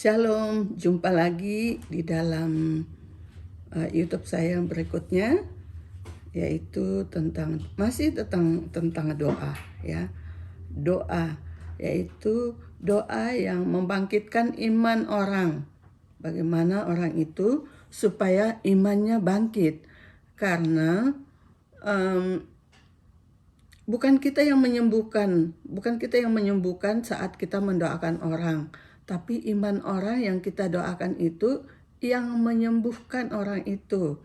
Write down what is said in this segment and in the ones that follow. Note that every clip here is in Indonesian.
Shalom, jumpa lagi di dalam YouTube saya yang berikutnya, yaitu masih tentang doa, ya. Doa yaitu doa yang membangkitkan iman orang. Bagaimana orang itu supaya imannya bangkit, karena bukan kita yang menyembuhkan saat kita mendoakan orang, tapi iman orang yang kita doakan itu yang menyembuhkan orang itu.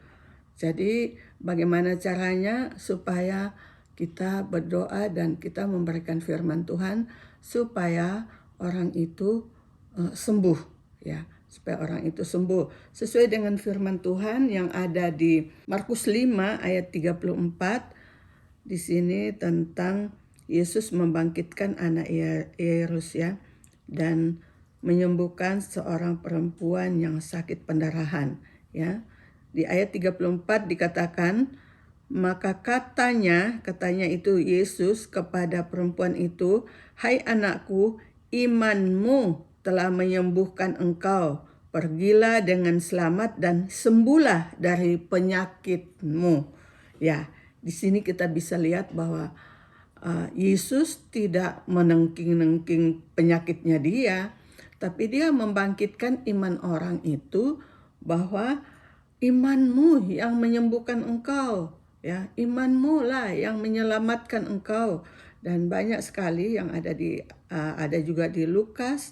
Jadi bagaimana caranya supaya kita berdoa dan kita memberikan firman Tuhan supaya orang itu sembuh, ya, supaya orang itu sembuh sesuai dengan firman Tuhan yang ada di Markus 5 ayat 34. Di sini tentang Yesus membangkitkan anak Yairus, ya, dan menyembuhkan seorang perempuan yang sakit pendarahan, ya. Di ayat 34 dikatakan, maka katanya itu Yesus kepada perempuan itu, "Hai anakku, imanmu telah menyembuhkan engkau. Pergilah dengan selamat dan sembuhlah dari penyakitmu." Ya, di sini kita bisa lihat bahwa Yesus tidak menengking-nengking penyakitnya dia, tapi dia membangkitkan iman orang itu bahwa imanmu yang menyembuhkan engkau, ya, imanmu lah yang menyelamatkan engkau. Dan banyak sekali yang ada juga di Lukas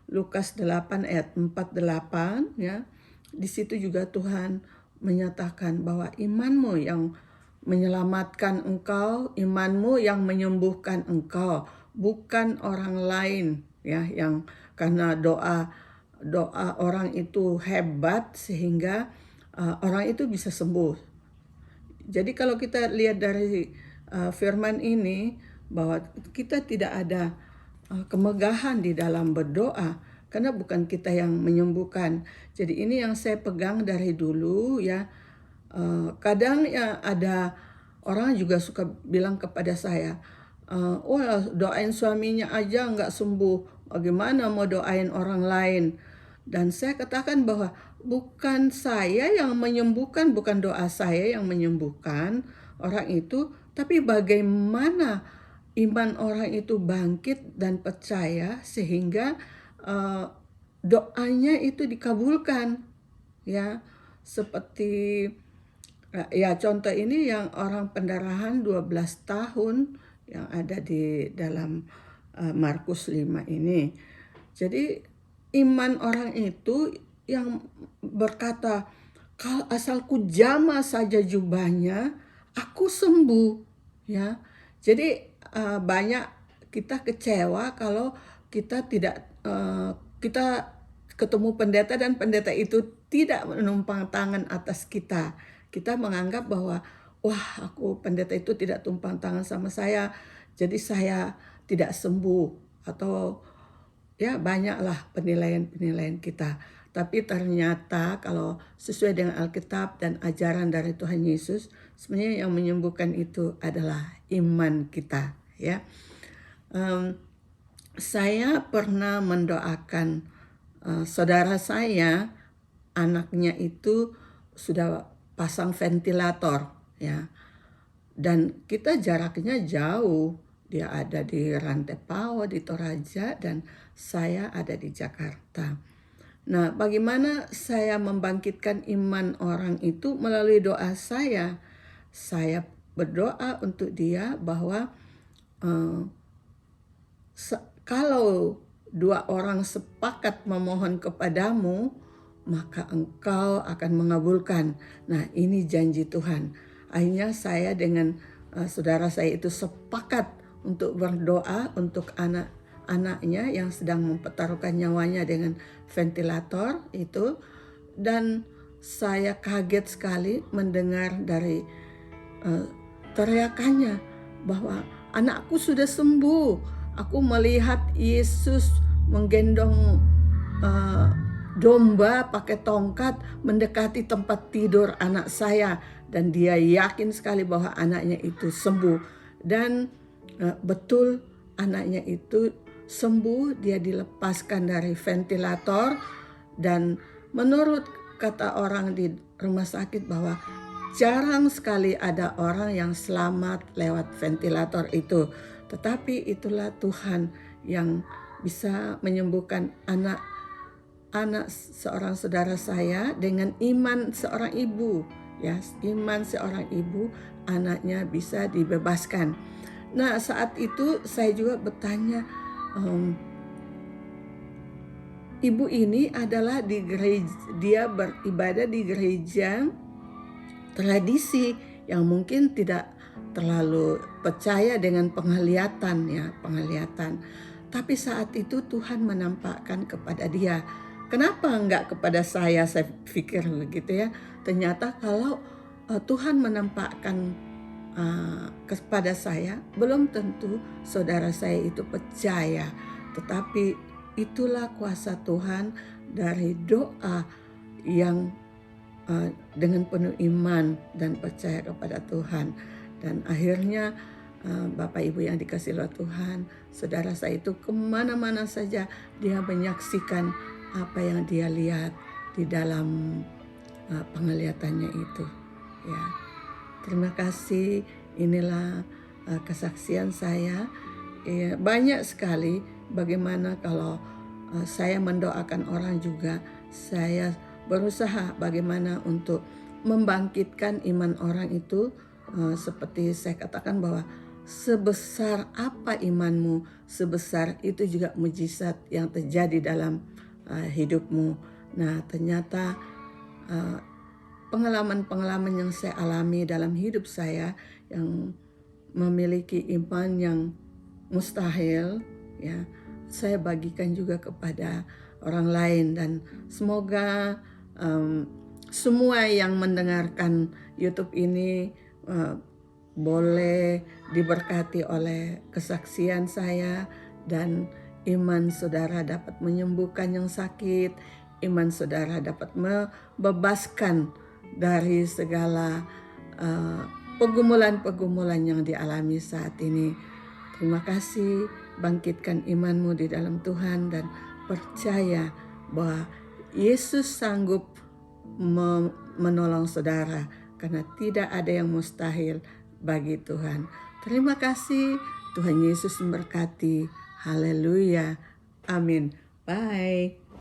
8 ayat 48, ya. Di situ juga Tuhan menyatakan bahwa imanmu yang menyelamatkan engkau, imanmu yang menyembuhkan engkau, bukan orang lain, ya, yang karena doa orang itu hebat sehingga orang itu bisa sembuh. Jadi kalau kita lihat dari firman ini bahwa kita tidak ada kemegahan di dalam berdoa, karena bukan kita yang menyembuhkan. Jadi ini yang saya pegang dari dulu, ya. Kadang ya ada orang juga suka bilang kepada saya, doain suaminya aja nggak sembuh, bagaimana mau doain orang lain? Dan saya katakan bahwa bukan saya yang menyembuhkan, bukan doa saya yang menyembuhkan orang itu, tapi bagaimana iman orang itu bangkit dan percaya sehingga doanya itu dikabulkan, ya. Seperti ya, contoh ini yang orang pendarahan 12 tahun yang ada di dalam Markus 5 ini. Jadi iman orang itu yang berkata, kalau asalku jamah saja jubahnya, aku sembuh, ya. Jadi banyak kita kecewa kalau kita kita ketemu pendeta dan pendeta itu tidak menumpang tangan atas kita. Kita menganggap bahwa pendeta itu tidak tumpang tangan sama saya, jadi saya tidak sembuh, atau ya banyaklah penilaian kita. Tapi ternyata kalau sesuai dengan Alkitab dan ajaran dari Tuhan Yesus, sebenarnya yang menyembuhkan itu adalah iman kita, ya. Saya pernah mendoakan saudara saya, anaknya itu sudah pasang ventilator, ya. Dan kita jaraknya jauh. Dia ada di Rantepawa, di Toraja, dan saya ada di Jakarta. Nah, bagaimana saya membangkitkan iman orang itu melalui doa saya? Saya berdoa untuk dia bahwa kalau dua orang sepakat memohon kepadamu, maka engkau akan mengabulkan. Nah, ini janji Tuhan. Akhirnya saya dengan saudara saya itu sepakat untuk berdoa untuk anaknya yang sedang mempertaruhkan nyawanya dengan ventilator itu. Dan saya kaget sekali mendengar dari teriakannya bahwa anakku sudah sembuh. Aku melihat Yesus menggendong domba pakai tongkat mendekati tempat tidur anak saya, dan dia yakin sekali bahwa anaknya itu sembuh. Dan betul anaknya itu sembuh, dia dilepaskan dari ventilator, dan menurut kata orang di rumah sakit bahwa jarang sekali ada orang yang selamat lewat ventilator itu. Tetapi itulah Tuhan yang bisa menyembuhkan anak seorang saudara saya dengan iman seorang ibu. Ya, iman seorang ibu, anaknya bisa dibebaskan. Nah, saat itu saya juga bertanya, ibu ini adalah di gereja, dia beribadah di gereja tradisi yang mungkin tidak terlalu percaya dengan penglihatan. Tapi saat itu Tuhan menampakkan kepada dia. Kenapa enggak kepada saya pikir begitu ya. Ternyata kalau Tuhan menampakkan kepada saya, belum tentu saudara saya itu percaya. Tetapi itulah kuasa Tuhan dari doa yang dengan penuh iman dan percaya kepada Tuhan. Dan akhirnya Bapak Ibu yang dikasihi oleh Tuhan, saudara saya itu kemana-mana saja dia menyaksikan apa yang dia lihat di dalam penglihatannya itu. Ya, terima kasih. Inilah kesaksian saya. Banyak sekali bagaimana kalau saya mendoakan orang juga, saya berusaha bagaimana untuk membangkitkan iman orang itu. Seperti saya katakan bahwa sebesar apa imanmu, sebesar itu juga mujizat yang terjadi dalam hidupmu. Nah, ternyata pengalaman-pengalaman yang saya alami dalam hidup saya yang memiliki iman yang mustahil, ya, saya bagikan juga kepada orang lain. Dan semoga semua yang mendengarkan YouTube ini boleh diberkati oleh kesaksian saya, dan iman saudara dapat menyembuhkan yang sakit, iman saudara dapat membebaskan dari segala pergumulan-pergumulan yang dialami saat ini. Terima kasih, bangkitkan imanmu di dalam Tuhan dan percaya bahwa Yesus sanggup menolong saudara, karena tidak ada yang mustahil bagi Tuhan. Terima kasih, Tuhan Yesus memberkati. Haleluya. Amin. Bye.